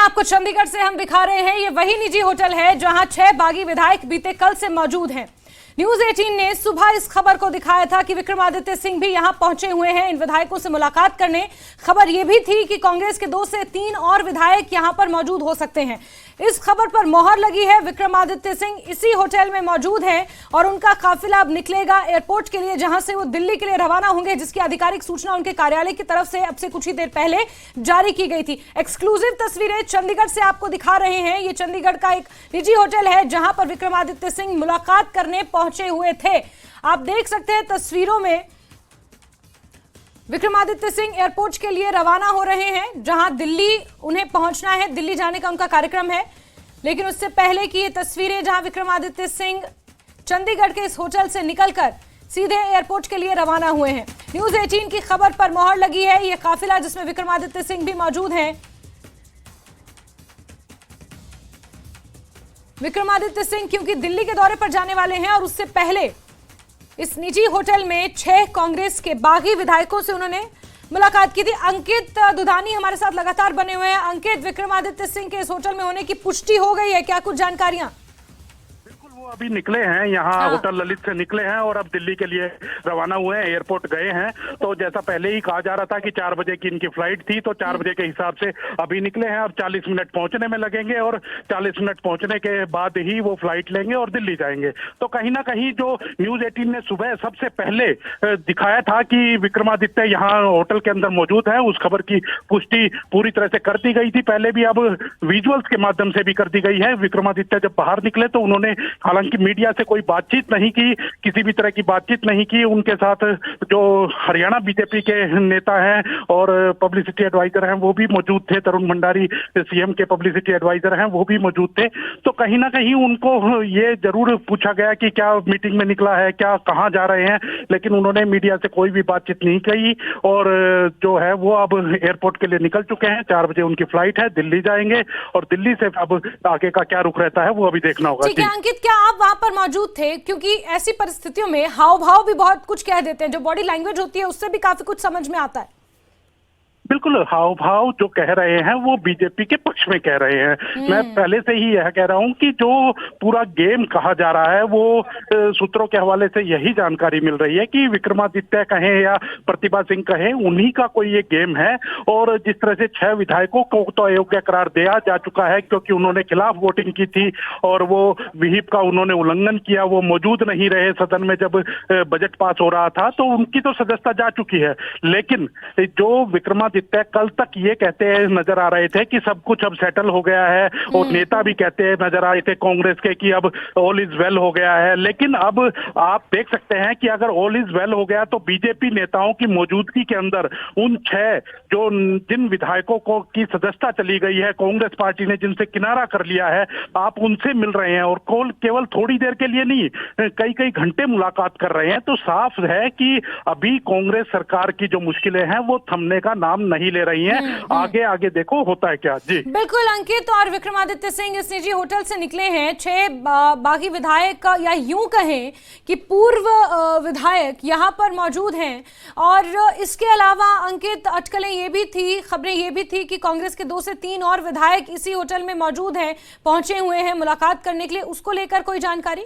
आपको चंडीगढ़ से हम दिखा रहे हैं, ये वही निजी होटल है जहां 6 बागी विधायक बीते कल से मौजूद हैं। न्यूज 18 ने सुबह इस खबर को दिखाया था कि विक्रमादित्य सिंह भी यहां पहुंचे हुए हैं इन विधायकों से मुलाकात करने। खबर यह भी थी कि कांग्रेस के 2 से 3 और विधायक यहां पर मौजूद हो सकते हैं। इस खबर पर मोहर लगी है। विक्रमादित्य सिंह इसी होटल में मौजूद हैं और उनका काफिला अब निकलेगा एयरपोर्ट के लिए, जहां से वो दिल्ली के लिए रवाना होंगे, जिसकी आधिकारिक सूचना उनके कार्यालय की तरफ से अब से कुछ ही देर पहले जारी की गई थी। एक्सक्लूसिव तस्वीरें चंडीगढ़ से आपको दिखा रहे हैं। ये चंडीगढ़ का एक निजी होटल है जहां पर विक्रमादित्य सिंह मुलाकात करने पहुंचे हुए थे। आप देख सकते हैं तस्वीरों में विक्रमादित्य सिंह एयरपोर्ट के लिए रवाना हो रहे हैं, जहां दिल्ली उन्हें पहुंचना है, दिल्ली जाने का उनका कार्यक्रम है। लेकिन उससे पहले की ये तस्वीरें जहां विक्रमादित्य सिंह चंडीगढ़ के इस होटल से निकलकर सीधे एयरपोर्ट के लिए रवाना हुए हैं। न्यूज 18 की खबर पर मोहर लगी है। ये काफिला जिसमें विक्रमादित्य सिंह भी मौजूद हैं। विक्रमादित्य सिंह क्योंकि दिल्ली के दौरे पर जाने वाले हैं और उससे पहले इस निजी होटल में 6 कांग्रेस के बागी विधायकों से उन्होंने मुलाकात की थी। अंकित दुधानी हमारे साथ लगातार बने हुए हैं। अंकित, विक्रमादित्य सिंह के इस होटल में होने की पुष्टि हो गई है क्या? कुछ जानकारियां? वो अभी निकले हैं यहाँ होटल ललित से निकले हैं और अब दिल्ली के लिए रवाना हुए हैं, एयरपोर्ट गए हैं। तो जैसा पहले ही कहा जा रहा था कि 4 बजे की इनकी फ्लाइट थी, तो 4 बजे के हिसाब से अभी निकले हैं। अब 40 मिनट पहुंचने में लगेंगे और 40 मिनट पहुंचने के बाद ही वो फ्लाइट लेंगे और दिल्ली जाएंगे। तो कहीं ना कहीं जो न्यूज 18 ने सुबह सबसे पहले दिखाया था कि विक्रमादित्य यहाँ होटल के अंदर मौजूद है, उस खबर की पुष्टि पूरी तरह से कर दी गई थी पहले भी, अब विजुअल्स के माध्यम से भी कर दी गई है। विक्रमादित्य जब बाहर निकले तो उन्होंने हालांकि मीडिया से कोई बातचीत नहीं की, किसी भी तरह की बातचीत नहीं की। उनके साथ जो हरियाणा बीजेपी के नेता हैं और पब्लिसिटी एडवाइजर हैं वो भी मौजूद थे। तरुण भंडारी सीएम के पब्लिसिटी एडवाइजर हैं, वो भी मौजूद थे। तो कहीं ना कहीं उनको ये जरूर पूछा गया कि क्या मीटिंग में निकला है, क्या कहाँ जा रहे हैं, लेकिन उन्होंने मीडिया से कोई भी बातचीत नहीं की। और जो है वो अब एयरपोर्ट के लिए निकल चुके हैं। 4 बजे उनकी फ्लाइट है, दिल्ली जाएंगे और दिल्ली से अब आगे का क्या रुख रहता है वो अभी देखना होगा। ठीक है अंकित, क्या आप वहां पर मौजूद थे? क्योंकि ऐसी परिस्थितियों में हाव भाव भी बहुत कुछ कह देते हैं, जो बॉडी लैंग्वेज होती है उससे भी काफी कुछ समझ में आता है। बिल्कुल, हाव भाव जो कह रहे हैं वो बीजेपी के पक्ष में कह रहे हैं। मैं पहले से ही यह कह रहा हूं कि जो पूरा गेम कहा जा रहा है वो सूत्रों के हवाले से यही जानकारी मिल रही है कि विक्रमादित्य कहें या प्रतिभा सिंह कहें, उन्हीं का कोई ये गेम है। और जिस तरह से 6 विधायकों को तो अयोग्य करार दिया जा चुका है क्योंकि उन्होंने खिलाफ वोटिंग की थी और वो विहिप का उन्होंने उल्लंघन किया, वो मौजूद नहीं रहे सदन में जब बजट पास हो रहा था, तो उनकी तो सदस्यता जा चुकी है। लेकिन जो विक्रमादित्य कल तक ये कहते नजर आ रहे थे कि सब कुछ अब सेटल हो गया है, और नेता भी कहते नजर आ रहे थे कांग्रेस के कि अब ऑल इज वेल हो गया है। लेकिन अब आप देख सकते हैं कि अगर ऑल इज वेल हो गया तो बीजेपी नेताओं की मौजूदगी के अंदर उन 6 जो जिन विधायकों को की सदस्यता चली गई है, कांग्रेस पार्टी ने जिनसे किनारा कर लिया है, आप उनसे मिल रहे हैं और केवल थोड़ी देर के लिए नहीं, कई कई घंटे मुलाकात कर रहे हैं। तो साफ है कि अभी कांग्रेस सरकार की जो मुश्किलें हैं वो थमने का नाम नहीं ले रही हैं। आगे आगे देखो होता है क्या। जी बिल्कुल अंकित, और विक्रमादित्य सिंह इस निजी होटल से निकले हैं। 6 बागी विधायक या यूं कहें कि पूर्व विधायक यहां पर मौजूद हैं। और इसके अलावा अंकित, अटकलें ये भी थी, खबरें ये भी थी कि कांग्रेस के 2 से 3 और विधायक इसी होटल में मौजूद हैं, पहुंचे हुए हैं मुलाकात करने के लिए। उसको लेकर कोई जानकारी?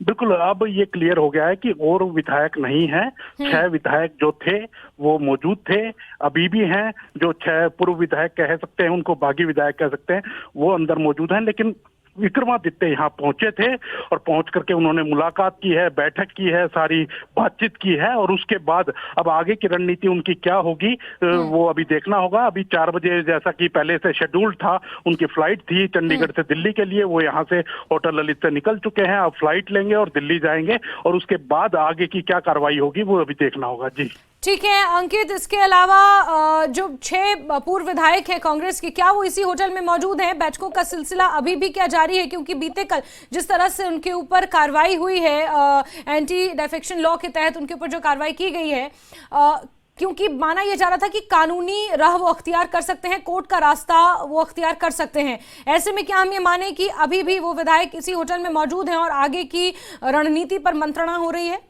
बिल्कुल, अब ये क्लियर हो गया है कि और विधायक नहीं है। 6 विधायक जो थे वो मौजूद थे, अभी भी हैं। जो 6 पूर्व विधायक कह सकते हैं, उनको बागी विधायक कह सकते हैं, वो अंदर मौजूद हैं। लेकिन विक्रमादित्य यहाँ पहुंचे थे और पहुंच करके उन्होंने मुलाकात की है, बैठक की है, सारी बातचीत की है। और उसके बाद अब आगे की रणनीति उनकी क्या होगी वो अभी देखना होगा। अभी 4 बजे जैसा कि पहले से शेड्यूल्ड था, उनकी फ्लाइट थी चंडीगढ़ से दिल्ली के लिए, वो यहाँ से होटल ललित से निकल चुके हैं। अब फ्लाइट लेंगे और दिल्ली जाएंगे और उसके बाद आगे की क्या कार्रवाई होगी वो अभी देखना होगा। जी ठीक है अंकित, इसके अलावा जो 6 पूर्व विधायक हैं कांग्रेस के, क्या वो इसी होटल में मौजूद हैं? बैठकों का सिलसिला अभी भी क्या जारी है? क्योंकि बीते कल जिस तरह से उनके ऊपर कार्रवाई हुई है, एंटी डिफेक्शन लॉ के तहत उनके ऊपर जो कार्रवाई की गई है, क्योंकि माना यह जा रहा था कि कानूनी राह वो अख्तियार कर सकते हैं, कोर्ट का रास्ता वो अख्तियार कर सकते हैं। ऐसे में क्या हम ये माने कि अभी भी वो विधायक इसी होटल में मौजूद हैं और आगे की रणनीति पर मंत्रणा हो रही है?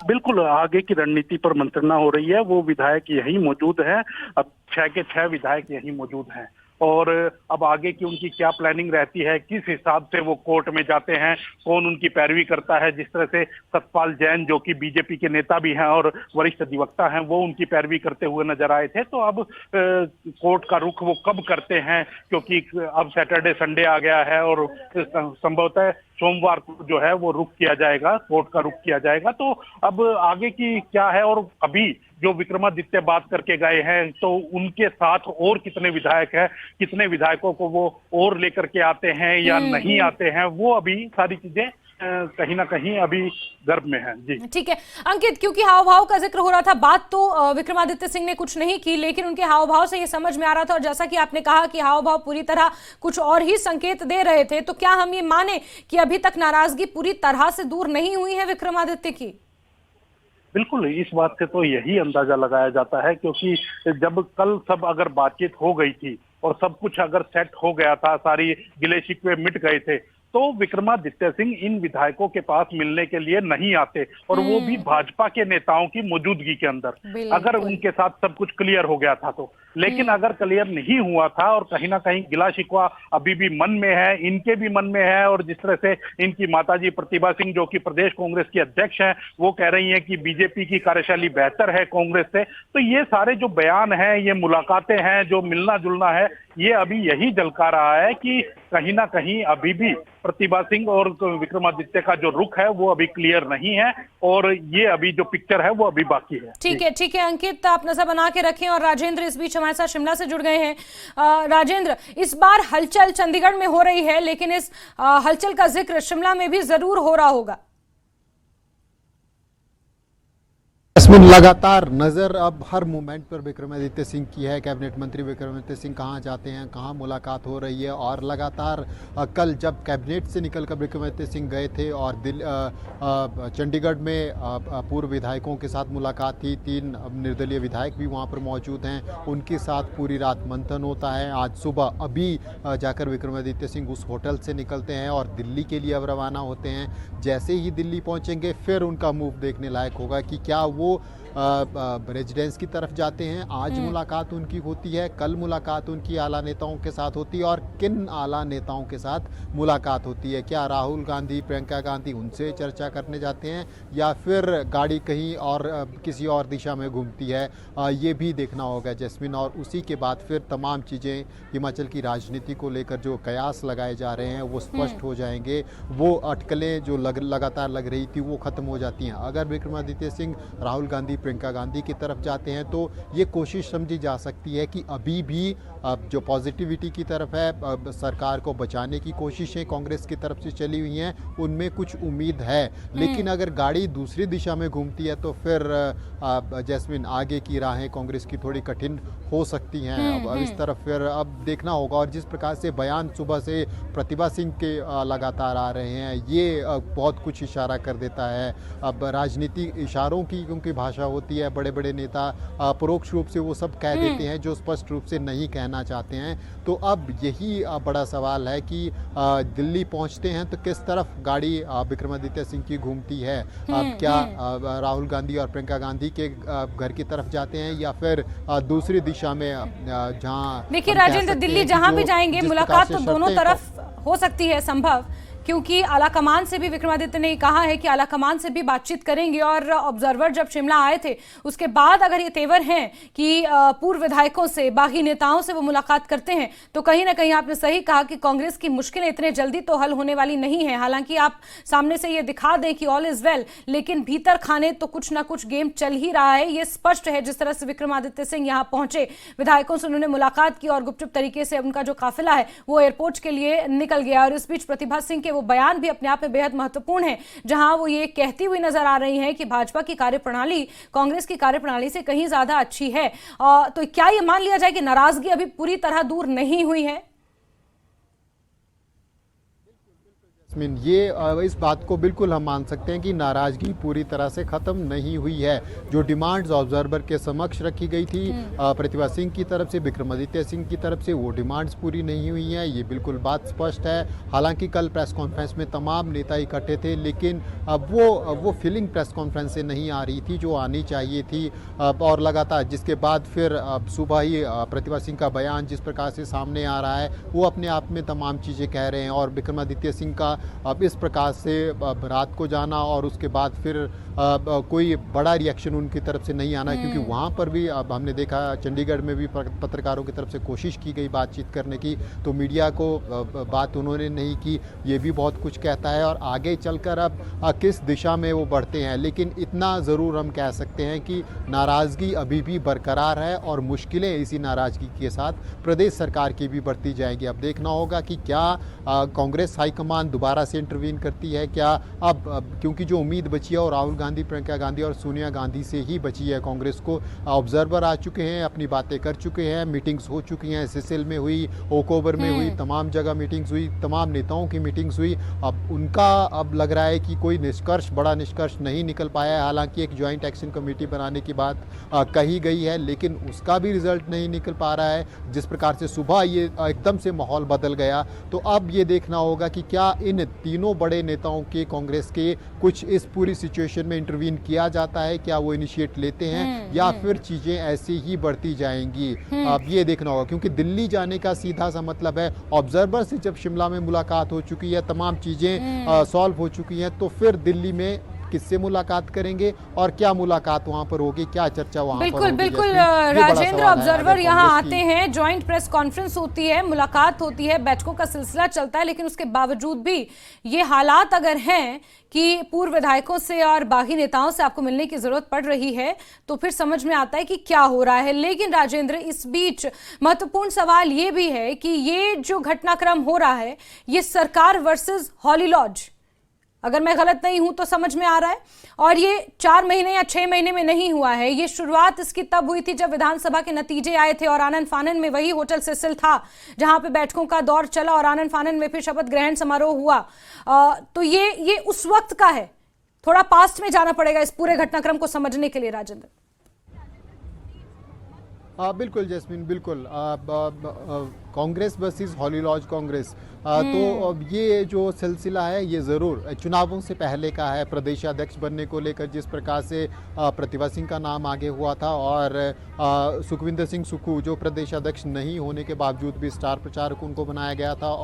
बिल्कुल, आगे की रणनीति पर मंत्रणा हो रही है। वो विधायक यही मौजूद है, अब 6 के 6 विधायक यही मौजूद हैं और अब आगे की उनकी क्या प्लानिंग रहती है, किस हिसाब से वो कोर्ट में जाते हैं, कौन उनकी पैरवी करता है। जिस तरह से सतपाल जैन जो कि बीजेपी के नेता भी हैं और वरिष्ठ अधिवक्ता हैं, वो उनकी पैरवी करते हुए नजर आए थे। तो अब कोर्ट का रुख वो कब करते हैं, क्योंकि अब सैटरडे संडे आ गया है और संभवतः सोमवार को जो है वो रुख किया जाएगा, कोर्ट का रुख किया जाएगा। तो अब आगे की क्या है, और अभी जो विक्रमादित्य बात करके गए हैं तो उनके साथ और कितने विधायक हैं, कितने विधायकों को वो और लेकर के आते हैं या नहीं आते हैं, वो अभी सारी चीजें कहीं ना कहीं अभी गर्भ में है। जी ठीक है अंकित, क्योंकि हाव भाव का जिक्र हो रहा था, बात तो विक्रमादित्य सिंह ने कुछ नहीं की, लेकिन उनके हाव भाव से ये समझ में आ रहा था, और जैसा कि आपने कहा कि हाव भाव पूरी तरह कुछ और ही संकेत दे रहे थे, तो क्या हम ये माने कि अभी तक नाराजगी पूरी तरह से दूर नहीं हुई है विक्रमादित्य की? बिल्कुल, इस बात से तो यही अंदाजा लगाया जाता है, क्योंकि जब कल सब अगर बातचीत हो गई थी और सब कुछ अगर सेट हो गया था, सारी गिले शिकवे मिट गए थे, तो विक्रमादित्य सिंह इन विधायकों के पास मिलने के लिए नहीं आते, और वो भी भाजपा के नेताओं की मौजूदगी के अंदर, अगर उनके साथ सब कुछ क्लियर हो गया था तो। लेकिन अगर क्लियर नहीं हुआ था और कहीं ना कहीं गिला शिकवा अभी भी मन में है, इनके भी मन में है, और जिस तरह से इनकी माताजी प्रतिभा सिंह जो कि प्रदेश कांग्रेस की अध्यक्ष हैं, वो कह रही हैं कि बीजेपी की कार्यशैली बेहतर है कांग्रेस से, तो ये सारे जो बयान हैं, ये मुलाकातें हैं, जो मिलना जुलना है, ये अभी यही झलका रहा है कि कहीं ना कहीं अभी भी प्रतिभा सिंह और विक्रमादित्य का जो रुख है वो अभी क्लियर नहीं है, और ये अभी जो पिक्चर है वो अभी बाकी है। ठीक है अंकित, आप नजर बना के रखें। और राजेंद्र इस बीच हमारे साथ शिमला से जुड़ गए हैं। राजेंद्र, इस बार हलचल चंडीगढ़ में हो रही है, लेकिन इस हलचल का जिक्र शिमला में भी जरूर हो रहा होगा। जैस्मिन, लगातार नज़र अब हर मूवमेंट पर विक्रमादित्य सिंह की है। कैबिनेट मंत्री विक्रमादित्य सिंह कहाँ जाते हैं, कहाँ मुलाकात हो रही है, और लगातार कल जब कैबिनेट से निकलकर विक्रमादित्य सिंह गए थे और चंडीगढ़ में पूर्व विधायकों के साथ मुलाकात थी, 3 निर्दलीय विधायक भी वहाँ पर मौजूद हैं, उनके साथ पूरी रात मंथन होता है। आज सुबह अभी जाकर विक्रमादित्य सिंह उस होटल से निकलते हैं और दिल्ली के लिए अब रवाना होते हैं। जैसे ही दिल्ली पहुँचेंगे फिर उनका मूव देखने लायक होगा कि क्या वो रेजिडेंस की तरफ जाते हैं। आज मुलाकात उनकी होती है, कल मुलाकात उनकी आला नेताओं के साथ होती है, और किन आला नेताओं के साथ मुलाकात होती है। क्या राहुल गांधी, प्रियंका गांधी, उनसे चर्चा करने जाते हैं, या फिर गाड़ी कहीं और किसी और दिशा में घूमती है, ये भी देखना होगा जैस्मिन। और उसी के बाद फिर तमाम चीज़ें हिमाचल की राजनीति को लेकर जो कयास लगाए जा रहे हैं वो स्पष्ट हो जाएंगे। वो अटकलें जो लगातार लग रही थी वो ख़त्म हो जाती हैं। अगर विक्रमादित्य सिंह राहुल गांधी, प्रियंका गांधी की तरफ जाते हैं तो ये कोशिश समझी जा सकती है कि अभी भी जो पॉजिटिविटी की तरफ है, सरकार को बचाने की कोशिशें कांग्रेस की तरफ से चली हुई हैं, उनमें कुछ उम्मीद है। लेकिन अगर गाड़ी दूसरी दिशा में घूमती है तो फिर जैस्मिन, आगे की राहें कांग्रेस की थोड़ी कठिन हो सकती हैं। अब इस तरफ फिर अब देखना होगा। और जिस प्रकार से बयान सुबह से प्रतिभा सिंह के लगातार आ रहे हैं, ये बहुत कुछ इशारा कर देता है। अब राजनीति इशारों की क्योंकि भाषा होती है, बड़े बड़े नेता परोक्ष रूप से वो सब कह देते हैं जो स्पष्ट रूप से नहीं कहना चाहते हैं। तो अब यही बड़ा सवाल है कि दिल्ली पहुंचते हैं तो किस तरफ गाड़ी विक्रमादित्य सिंह की घूमती है। अब क्या राहुल गांधी और प्रियंका गांधी के घर की तरफ जाते हैं, या फिर दूसरी दिशा में जहां, देखिए राजेंद्र, दिल्ली जहां भी जाएंगे मुलाकात तो दोनों तरफ हो सकती है संभव, क्योंकि आलाकमान से भी विक्रमादित्य ने कहा है कि आलाकमान से भी बातचीत करेंगे। और ऑब्जर्वर जब शिमला आए थे उसके बाद अगर ये तेवर हैं कि पूर्व विधायकों से, बागी नेताओं से वो मुलाकात करते हैं, तो कहीं ना कहीं आपने सही कहा कि कांग्रेस की मुश्किलें इतने जल्दी तो हल होने वाली नहीं है। हालांकि आप सामने से ये दिखा दें कि ऑल इज वेल, लेकिन भीतर खाने तो कुछ ना कुछ गेम चल ही रहा है, ये स्पष्ट है। जिस तरह से विक्रमादित्य सिंह यहाँ पहुंचे, विधायकों से उन्होंने मुलाकात की और गुपचुप तरीके से उनका जो काफिला है वो एयरपोर्ट के लिए निकल गया। और इस बीच प्रतिभा सिंह के वो बयान भी अपने आप में बेहद महत्वपूर्ण है, जहां वो ये कहती हुई नजर आ रही हैं कि भाजपा की कार्यप्रणाली कांग्रेस की कार्यप्रणाली से कहीं ज्यादा अच्छी है। तो क्या ये मान लिया जाए कि नाराजगी अभी पूरी तरह दूर नहीं हुई है? ये इस बात को बिल्कुल हम मान सकते हैं कि नाराजगी पूरी तरह से खत्म नहीं हुई है। जो डिमांड्स ऑब्जर्वर के समक्ष रखी गई थी प्रतिभा सिंह की तरफ से, विक्रमादित्य सिंह की तरफ से, वो डिमांड्स पूरी नहीं हुई हैं, ये बिल्कुल बात स्पष्ट है। हालांकि कल प्रेस कॉन्फ्रेंस में तमाम नेता इकट्ठे थे, लेकिन अब वो फीलिंग प्रेस कॉन्फ्रेंस से नहीं आ रही थी जो आनी चाहिए थी। और लगातार जिसके बाद फिर सुबह ही प्रतिभा सिंह का बयान जिस प्रकार से सामने आ रहा है, वो अपने आप में तमाम चीज़ें कह रहे हैं। और विक्रमादित्य सिंह का अब इस प्रकार से रात को जाना और उसके बाद फिर कोई बड़ा रिएक्शन उनकी तरफ से नहीं आना, क्योंकि वहाँ पर भी अब हमने देखा चंडीगढ़ में भी पत्रकारों की तरफ से कोशिश की गई बातचीत करने की, तो मीडिया को बात उन्होंने नहीं की। ये भी बहुत कुछ कहता है और आगे चलकर अब किस दिशा में वो बढ़ते हैं। लेकिन इतना ज़रूर हम कह सकते हैं कि नाराज़गी अभी भी बरकरार है और मुश्किलें इसी नाराज़गी के साथ प्रदेश सरकार की भी बढ़ती जाएंगी। अब देखना होगा कि क्या कांग्रेस हाईकमान दोबारा से इंटरवीन करती है क्या। अब क्योंकि जो उम्मीद बची है और राहुल गांधी, प्रियंका गांधी और सोनिया गांधी से ही बची है कांग्रेस को। ऑब्जर्वर आ चुके हैं, अपनी बातें कर चुके हैं, मीटिंग्स हो चुकी हैं, एसएसएल में हुई, ओकोबर में हुई, तमाम जगह मीटिंग्स हुई, तमाम नेताओं की मीटिंग्स हुई। अब उनका अब लग रहा है कि कोई बड़ा निष्कर्ष नहीं निकल पाया है। हालांकि एक ज्वाइंट एक्शन कमेटी बनाने की बात कही गई है, लेकिन उसका भी रिजल्ट नहीं निकल पा रहा है। जिस प्रकार से सुबह ये एकदम से माहौल बदल गया, तो अब ये देखना होगा कि क्या इन तीनों बड़े नेताओं के, कांग्रेस के, कुछ इस पूरी सिचुएशन में इंटरवीन किया जाता है, क्या वो इनिशिएट लेते हैं या फिर चीजें ऐसी ही बढ़ती जाएंगी। अब ये देखना होगा, क्योंकि दिल्ली जाने का सीधा सा मतलब है ऑब्जर्वर से जब शिमला में मुलाकात हो चुकी है, तमाम चीजें सॉल्व हो चुकी हैं, तो फिर दिल्ली में किससे मुलाकात करेंगे और क्या मुलाकात वहां पर होगी, क्या चर्चा वहां पर होगी। बिल्कुल राजेंद्र, ऑब्जर्वर यहाँ आते हैं, ज्वाइंट प्रेस कॉन्फ्रेंस होती है, मुलाकात होती है, बैठकों का सिलसिला चलता है, लेकिन उसके बावजूद भी ये हालात अगर हैं कि पूर्व विधायकों से और बागी नेताओं से आपको मिलने की जरूरत पड़ रही है, तो फिर समझ में आता है कि क्या हो रहा है। लेकिन राजेंद्र, इस बीच महत्वपूर्ण सवाल ये भी है कि ये जो घटनाक्रम हो रहा है, ये सरकार वर्सेस हॉली लॉज, अगर मैं गलत नहीं हूं तो समझ में आ रहा है, और ये 4 महीने या 6 महीने में नहीं हुआ है। ये शुरुआत इसकी तब हुई थी जब विधानसभा के नतीजे आए थे और आनन फानन में वही होटल सिसिल था जहां पे बैठकों का दौर चला और आनन फानन में फिर शपथ ग्रहण समारोह हुआ। तो ये उस वक्त का है, थोड़ा पास्ट में जाना पड़ेगा इस पूरे घटनाक्रम को समझने के लिए राजेंद्र। बिल्कुल जैस्मिन, बिल्कुल। Congress versus Holly Lodge Congress, तो अब ये जो सिलसिला है ये ज़रूर चुनावों से पहले का है। प्रदेशाध्यक्ष बनने को लेकर जिस प्रकार से प्रतिभा सिंह का नाम आगे हुआ था और सुखविंदर सिंह सुक्खू जो प्रदेशाध्यक्ष नहीं होने के बावजूद भी स्टार प्रचारक उनको बनाया गया था।